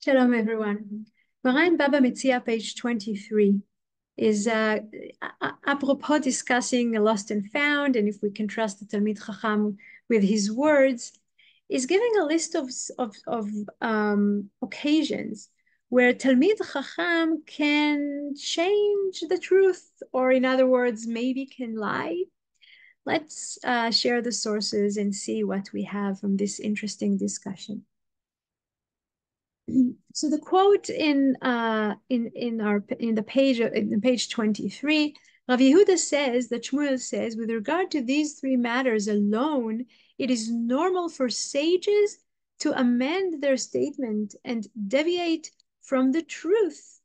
Shalom, everyone. Behind Bava Metzia, page 23, is apropos discussing a lost and found, and if we can trust the Talmid Chacham with his words, is giving a list of occasions where Talmid Chacham can change the truth, or in other words, maybe can lie. Let's share the sources and see what we have from this interesting discussion. So the quote in page 23, Rav Yehuda says that Shmuel says, with regard to these three matters alone, it is normal for sages to amend their statement and deviate from the truth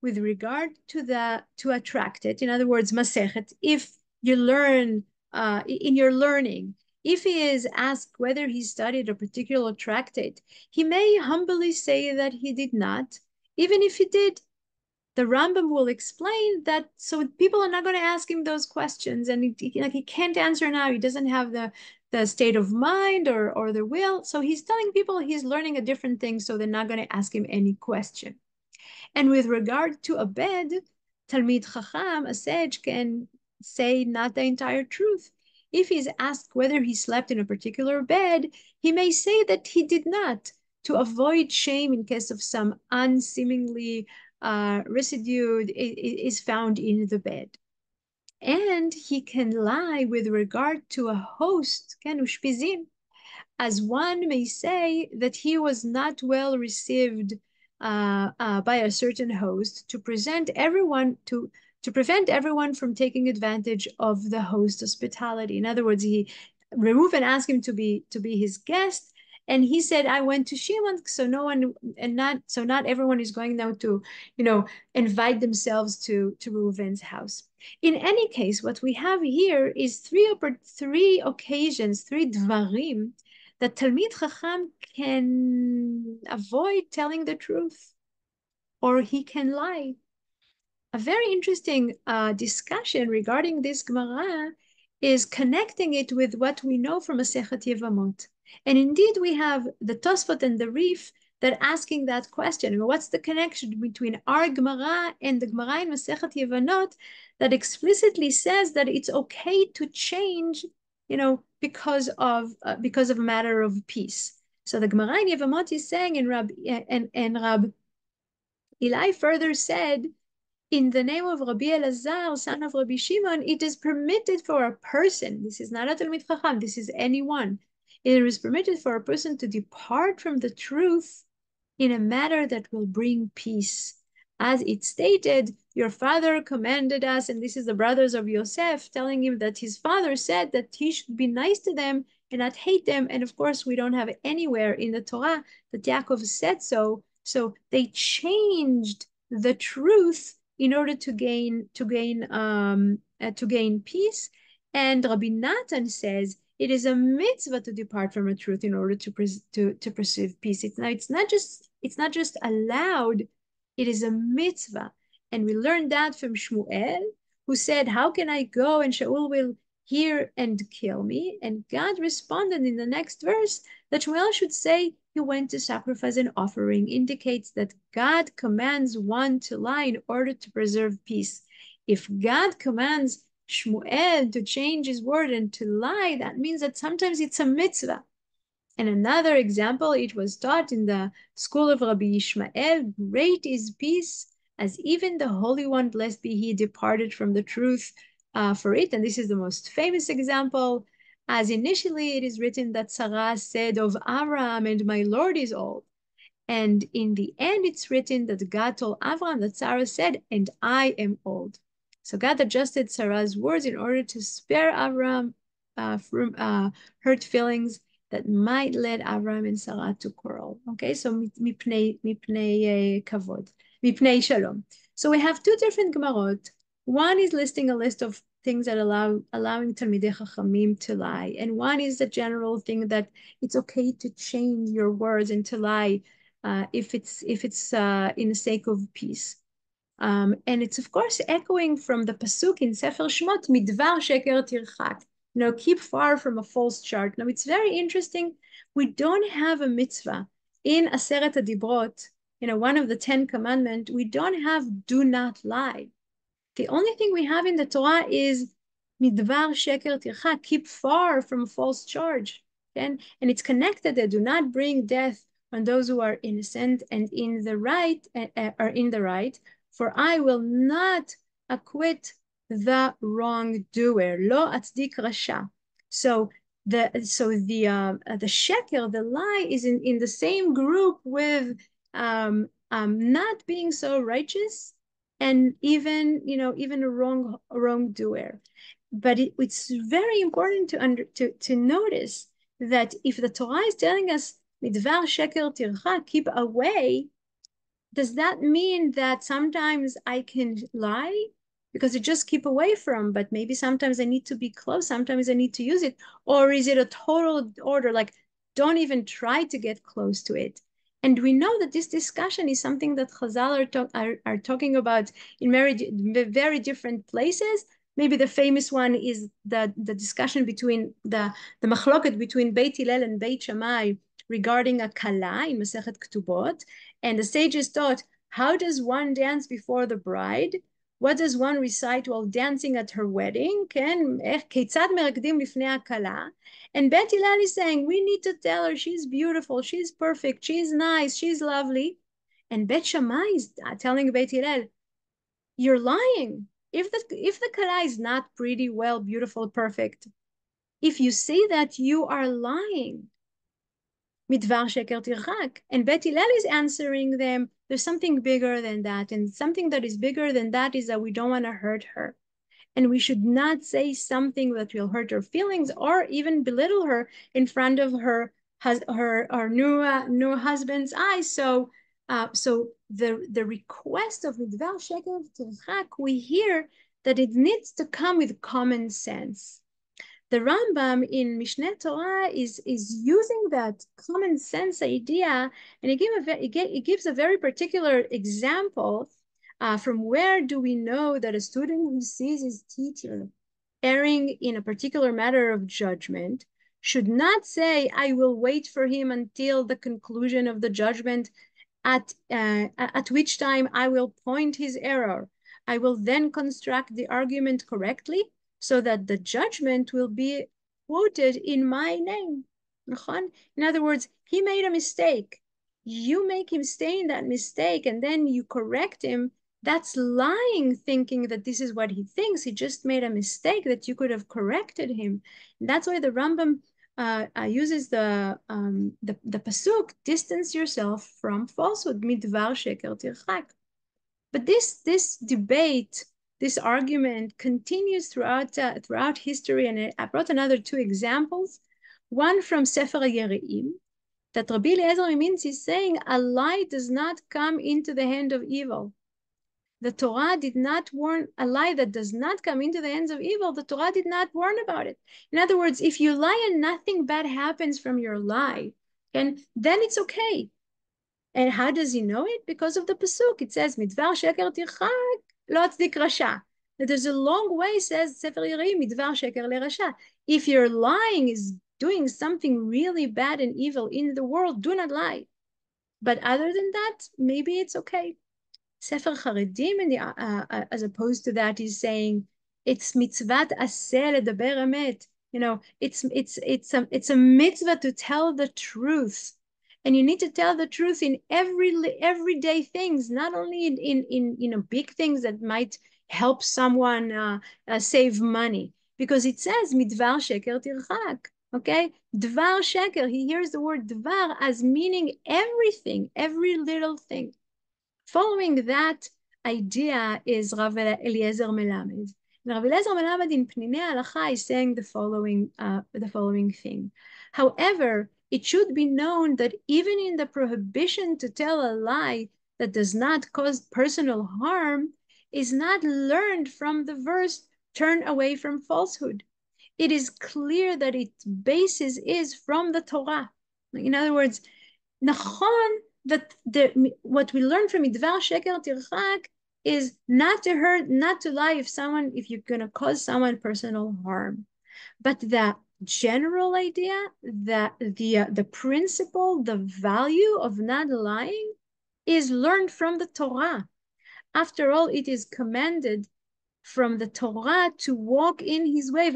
with regard to attract it. In other words, masechet. If you learn in your learning, if he is asked whether he studied a particular tractate, he may humbly say that he did not. Even if he did, the Rambam will explain that, so people are not going to ask him those questions, and he can't answer now. He doesn't have the state of mind or the will. So he's telling people he's learning a different thing, so they're not going to ask him any question. And with regard to a bed, Talmid Chacham, a sage, can say not the entire truth. If he's asked whether he slept in a particular bed, he may say that he did not, to avoid shame in case of some unseemingly residue is found in the bed. And he can lie with regard to a host, ken ushpizin, as one may say that he was not well received by a certain host to prevent everyone from taking advantage of the host hospitality. In other words, Reuven asked him to be his guest, and he said, "I went to Shimon, so not everyone is going now to, invite themselves to Reuven's house." In any case, what we have here is three occasions, three dvarim that Talmid Chacham can avoid telling the truth, or he can lie. A very interesting discussion regarding this Gemara is connecting it with what we know from Masechet Yevamot. And indeed, we have the Tosfot and the Rif that asking that question. What's the connection between our Gemara and the Gemara in Masechet Yevamot that explicitly says that it's okay to change, because of a matter of peace? So the Gemara in Yevamot is saying, and Rab Eli further said, in the name of Rabbi Elazar, son of Rabbi Shimon, it is permitted for a person, this is not a Talmid Chacham, this is anyone, it is permitted for a person to depart from the truth in a matter that will bring peace. As it stated, your father commanded us, and this is the brothers of Yosef telling him that his father said that he should be nice to them and not hate them. And of course, we don't have anywhere in the Torah that Yaakov said so. So they changed the truth in order to gain peace. And Rabbi Natan says it is a mitzvah to depart from the truth in order to perceive peace. It's not just allowed, it is a mitzvah. And we learned that from Shmuel, who said, "How can I go and Shaul will hear and kill me?" And God responded in the next verse that Shmuel should say he went to sacrifice an offering, indicates that God commands one to lie in order to preserve peace. If God commands Shmuel to change his word and to lie, that means that sometimes it's a mitzvah. And another example, it was taught in the school of Rabbi Yishmael, great is peace, as even the Holy One, blessed be he, departed from the truth for it. And this is the most famous example, as initially it is written that Sarah said of Abraham, "And my Lord is old." And in the end, it's written that God told Abraham that Sarah said, "And I am old." So God adjusted Sarah's words in order to spare Abraham from hurt feelings that might lead Abraham and Sarah to quarrel. Okay, so mipnei kavod, mipnei shalom. So we have two different Gemarot. One is listing a list of things that allowing Talmidei Chachamim to lie, and one is the general thing that it's okay to change your words and to lie if it's in the sake of peace. And it's of course echoing from the pasuk in Sefer Shmot, midvar sheker tirchak. Keep far from a false chart. Now, it's very interesting. We don't have a mitzvah in Aseret HaDibrot one of the 10 commandments, we don't have do not lie. The only thing we have in the Torah is midvar sheker tircha, keep far from false charge. And it's connected that do not bring death on those who are innocent and in the right, are in the right, for I will not acquit the wrongdoer. Lo atzdik rasha. So the sheker, the lie, is in the same group with not being so righteous, and even a wrongdoer. But it's very important to notice that if the Torah is telling us midvar sheker tircha, keep away, does that mean that sometimes I can lie because I just keep away from, but maybe sometimes I need to be close, sometimes I need to use it? Or is it a total order, like don't even try to get close to it? And we know that this discussion is something that Chazal are talking about in very different places. Maybe the famous one is the discussion between the machloket between Beit Hillel and Beit Shammai regarding a kala in Masechet Ketubot. And the sages taught, how does one dance before the bride? What does one recite while dancing at her wedding? And Bet Hillel is saying, we need to tell her she's beautiful, she's perfect, she's nice, she's lovely. And Bet Shammai is telling Bet Hillel, you're lying. If the kala is not pretty, well, beautiful, perfect, if you say that, you are lying. Midvar sheker tirchak. And Bet Hillel is answering them, there's something bigger than that. And something that is bigger than that is that we don't want to hurt her. And we should not say something that will hurt her feelings or even belittle her in front of her new husband's eyes. So the request of midvar sheker tirchak, we hear that it needs to come with common sense. The Rambam in Mishneh Torah is using that common sense idea, and it gives a very particular example. From where do we know that a student who sees his teacher erring in a particular matter of judgment should not say, I will wait for him until the conclusion of the judgment, at which time I will point his error. I will then construct the argument correctly, so that the judgment will be quoted in my name. In other words, he made a mistake. You make him stay in that mistake and then you correct him. That's lying, thinking that this is what he thinks. He just made a mistake, that you could have corrected him. And that's why the Rambam uses the pasuk, distance yourself from falsehood, midvar sheker tirchak. But this debate, this argument continues throughout history, and I brought another two examples. One from Sefer Yereim, that Rabbi Eliezer Mimintz is saying a lie does not come into the hand of evil. The Torah did not warn a lie that does not come into the hands of evil. The Torah did not warn about it. In other words, if you lie and nothing bad happens from your lie, and then it's okay. And how does he know it? Because of the pasuk. It says, midvar sheker tirchak lo atzdik rasha. There's a long way, says Sefer Yereim, midvar sheker lerasha. If your lying is doing something really bad and evil in the world, do not lie. But other than that, maybe it's okay. Sefer Charedim, as opposed to that, is saying it's mitzvat aseh ledaber emet. It's a mitzvah to tell the truth. And you need to tell the truth in everyday things, not only in big things that might help someone save money. Because it says midvar sheker tirchak. Okay, dvar sheker. He hears the word dvar as meaning everything, every little thing. Following that idea is Rav Eliezer Melamed. Rav Eliezer Melamed in Pninei Halacha is saying the following thing. However, it should be known that even in the prohibition to tell a lie that does not cause personal harm is not learned from the verse, turn away from falsehood. It is clear that its basis is from the Torah. In other words, nachon, that what we learn from midvar sheker tirchak is not to hurt, not to lie if you're going to cause someone personal harm. But the general idea, that the principle, the value of not lying is learned from the Torah. After all, it is commanded from the Torah to walk in his way.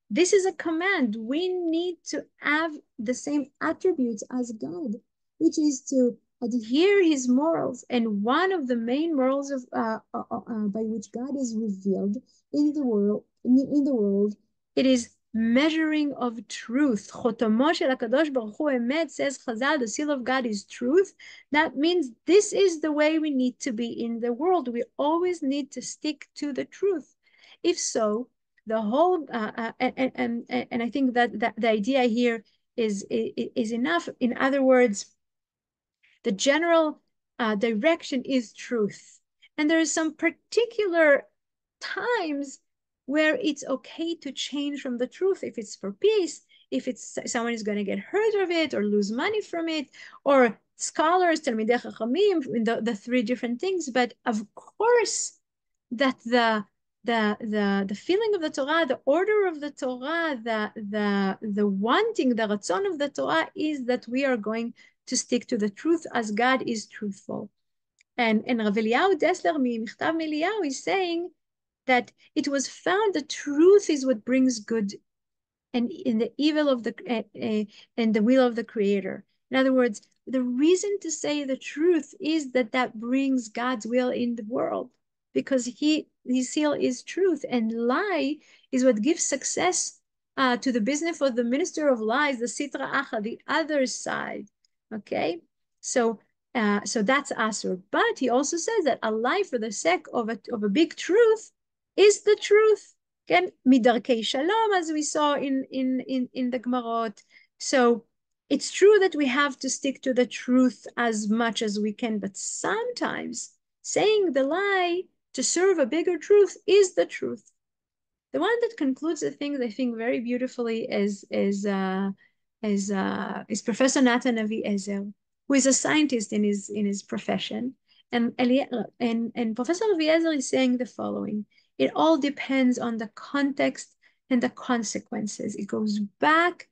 This is a command. We need to have the same attributes as God, which is to adhere his morals. And one of the main morals of by which God is revealed in the world, it is measuring of truth. Chotomo shel HaKadosh Baruch Hu emet, says Chazal, the seal of God is truth. That means this is the way we need to be in the world. We always need to stick to the truth. If so, the whole and I think that the idea here is enough. In other words, the general direction is truth, and there is some particular times where it's okay to change from the truth, if it's for peace, if it's someone is going to get hurt of it or lose money from it, or scholars, Talmidei Chachamim, the three different things. But of course, that the feeling of the Torah, the order of the Torah, the wanting, the ratzon of the Torah is that we are going to stick to the truth as God is truthful. And Rav Eliyahu Dessler, Michtav Eliyahu, is saying that it was found that truth is what brings good, and in the evil of the and the will of the Creator. In other words, the reason to say the truth is that brings God's will in the world, because his seal is truth, and lie is what gives success to the business of the minister of lies, the sitra acha, the other side. Okay, so that's asur. But he also says that a lie for the sake of a big truth is the truth. Again, midarkei shalom, as we saw in the Gemarot. So it's true that we have to stick to the truth as much as we can, but sometimes saying the lie to serve a bigger truth is the truth. The one that concludes the things, I think, very beautifully is Professor Natan Avi-Ezer, who is a scientist in his profession. And Professor Avi-Ezer is saying the following: it all depends on the context and the consequences. It goes back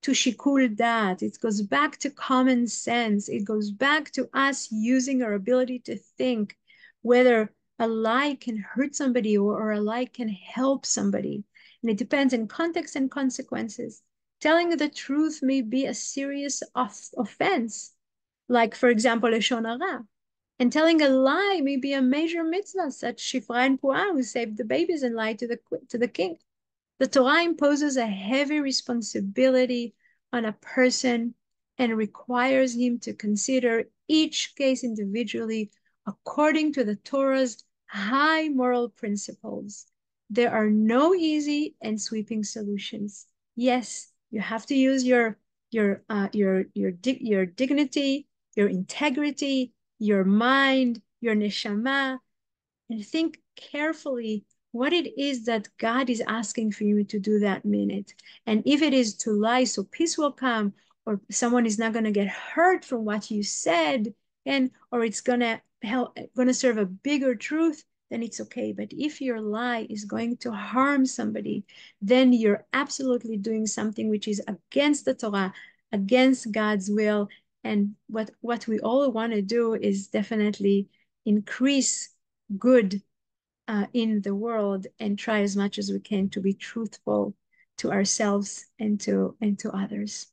to shikul dat. It goes back to common sense. It goes back to us using our ability to think whether a lie can hurt somebody or a lie can help somebody. And it depends on context and consequences. Telling the truth may be a serious offense, like, for example, Lashon Hara. And telling a lie may be a major mitzvah, such Shifra and Puah, who saved the babies and lied to the king. The Torah imposes a heavy responsibility on a person and requires him to consider each case individually according to the Torah's high moral principles. There are no easy and sweeping solutions. Yes, you have to use your dignity, your integrity, your mind, your neshama, and think carefully what it is that God is asking for you to do that minute. And if it is to lie so peace will come, or someone is not going to get hurt from what you said, or it's going to serve a bigger truth, then it's okay. But if your lie is going to harm somebody, then you're absolutely doing something which is against the Torah, against God's will. And what we all want to do is definitely increase good in the world and try as much as we can to be truthful to ourselves and to others.